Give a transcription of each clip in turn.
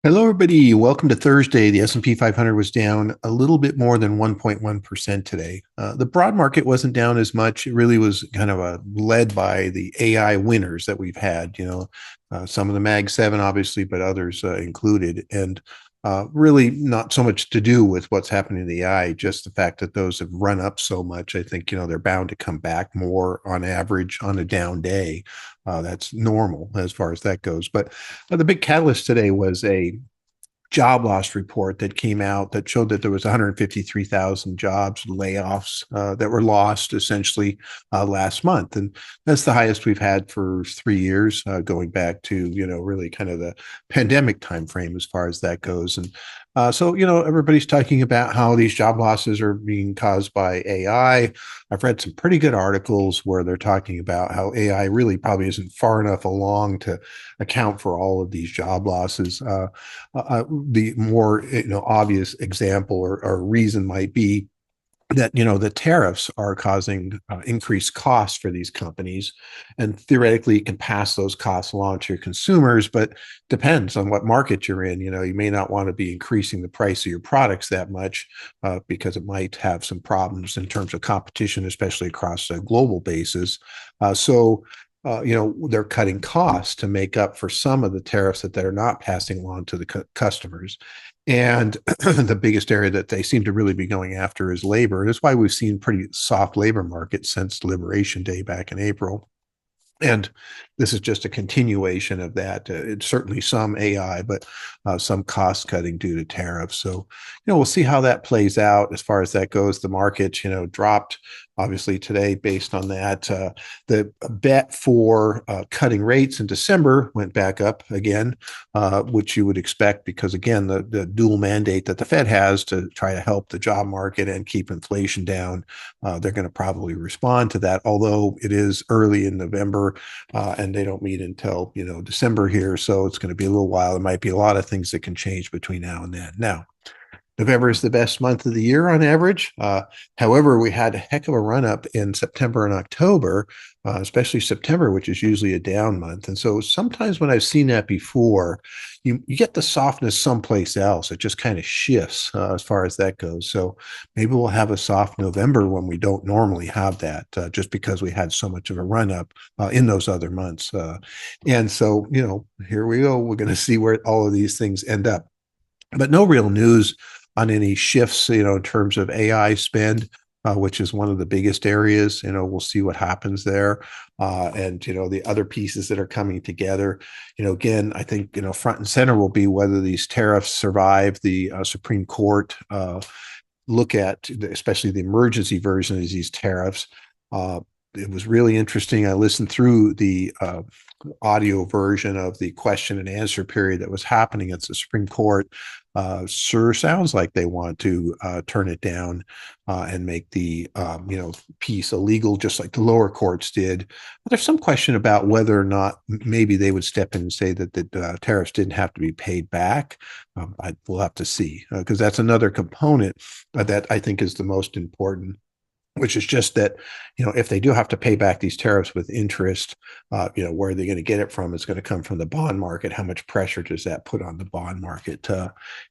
Hello, everybody. Welcome to Thursday. The S&P 500 was down a little bit more than 1.1% today. The broad market wasn't down as much. It really was kind of led by the AI winners that we've had, some of the Mag 7, obviously, but others included. And really not so much to do with what's happening in the AI, just the fact that those have run up so much. I think, they're bound to come back more on average on a down day. That's normal as far as that goes. But the big catalyst today was a job loss report that came out that showed that there was 153,000 jobs layoffs that were lost essentially last month, and that's the highest we've had for 3 years, going back to really kind of the pandemic time frame as far as that goes. And so everybody's talking about how these job losses are being caused by AI. I've read some pretty good articles where they're talking about how AI really probably isn't far enough along to account for all of these job losses. The more obvious example or reason might be that the tariffs are causing increased costs for these companies, and theoretically you can pass those costs along to your consumers, but depends on what market you're in. You may not want to be increasing the price of your products that much, because it might have some problems in terms of competition, especially across a global basis. So they're cutting costs to make up for some of the tariffs that they're not passing along to the customers. And the biggest area that they seem to really be going after is labor. That's why we've seen pretty soft labor markets since Liberation Day back in April. And this is just a continuation of that. It's certainly some AI, but some cost cutting due to tariffs. So, we'll see how that plays out as far as that goes. The market, dropped obviously today based on that. The bet for cutting rates in December went back up again, which you would expect because, again, the dual mandate that the Fed has to try to help the job market and keep inflation down, they're going to probably respond to that, although it is early in November, and they don't meet until December here, so it's going to be a little while. There might be a lot of things that can change between now and then. Now, November is the best month of the year on average. However, we had a heck of a run up in September and October, especially September, which is usually a down month. And so sometimes when I've seen that before, you get the softness someplace else. It just kind of shifts as far as that goes. So maybe we'll have a soft November when we don't normally have that, just because we had so much of a run up in those other months. And so, here we go. We're going to see where all of these things end up. But no real news on any shifts, in terms of AI spend, which is one of the biggest areas. We'll see what happens there. And, the other pieces that are coming together, again, I think, front and center will be whether these tariffs survive the Supreme Court look at, especially the emergency version of these tariffs. It was really interesting. I listened through the audio version of the question and answer period that was happening at the Supreme Court. Sure sounds like they want to turn it down and make the piece illegal, just like the lower courts did. But there's some question about whether or not maybe they would step in and say that the tariffs didn't have to be paid back. We'll have to see, because that's another component that I think is the most important, which is just that, if they do have to pay back these tariffs with interest, where are they going to get it from? It's going to come from the bond market. How much pressure does that put on the bond market?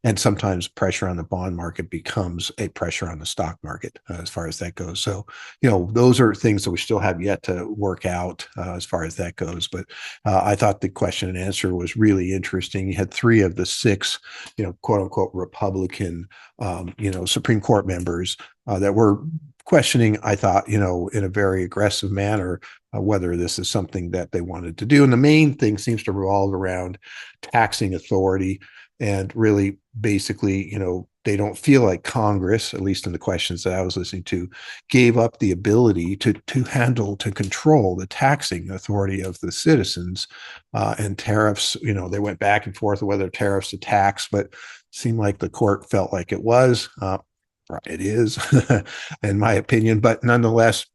And sometimes pressure on the bond market becomes a pressure on the stock market, as far as that goes. So, those are things that we still have yet to work out as far as that goes. But I thought the question and answer was really interesting. You had three of the six, quote unquote, Republican, Supreme Court members that were questioning, I thought, in a very aggressive manner, whether this is something that they wanted to do. And the main thing seems to revolve around taxing authority. And really, basically, they don't feel like Congress, at least in the questions that I was listening to, gave up the ability to control the taxing authority of the citizens. And tariffs, they went back and forth whether tariffs to tax, but seemed like the court felt like it was. It is, in my opinion, but nonetheless,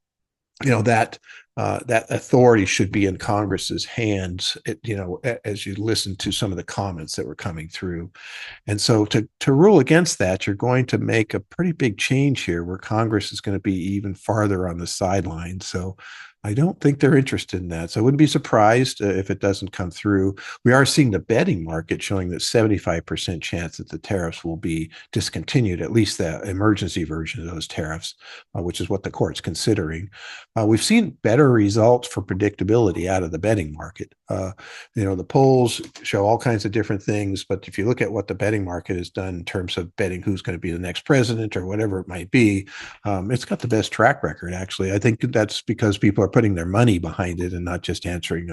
that that authority should be in Congress's hands. As you listen to some of the comments that were coming through, and so to rule against that, you're going to make a pretty big change here, where Congress is going to be even farther on the sidelines. So I don't think they're interested in that. So I wouldn't be surprised if it doesn't come through. We are seeing the betting market showing that 75% chance that the tariffs will be discontinued, at least the emergency version of those tariffs, which is what the court's considering. We've seen better results for predictability out of the betting market. The polls show all kinds of different things, but if you look at what the betting market has done in terms of betting who's going to be the next president or whatever it might be, it's got the best track record, actually. I think that's because people are putting their money behind it and not just answering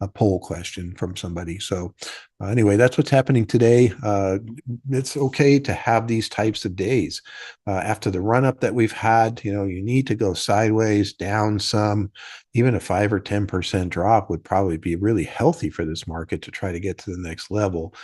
a poll question from somebody. So, anyway, that's what's happening today. It's okay to have these types of days. After the run up that we've had, you need to go sideways, down some. Even a 5 or 10% drop would probably be really healthy for this market to try to get to the next level,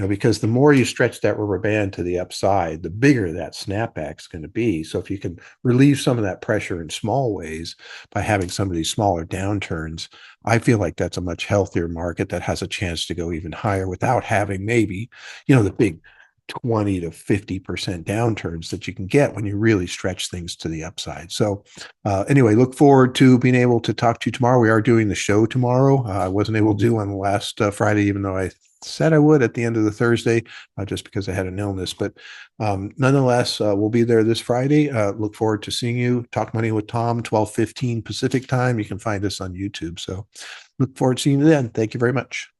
because the more you stretch that rubber band to the upside, the bigger that snapback is going to be. So if you can relieve some of that pressure in small ways by having some of these smaller downturns, I feel like that's a much healthier market that has a chance to go even higher without having maybe, the big 20 to 50% downturns that you can get when you really stretch things to the upside. So, anyway, look forward to being able to talk to you tomorrow. We are doing the show tomorrow. I wasn't able to do one last Friday, even though I said I would at the end of the Thursday, just because I had an illness. But nonetheless, we'll be there this Friday. Look forward to seeing you. Talk Money with Tom, 12:15 Pacific time. You can find us on YouTube. So look forward to seeing you then. Thank you very much.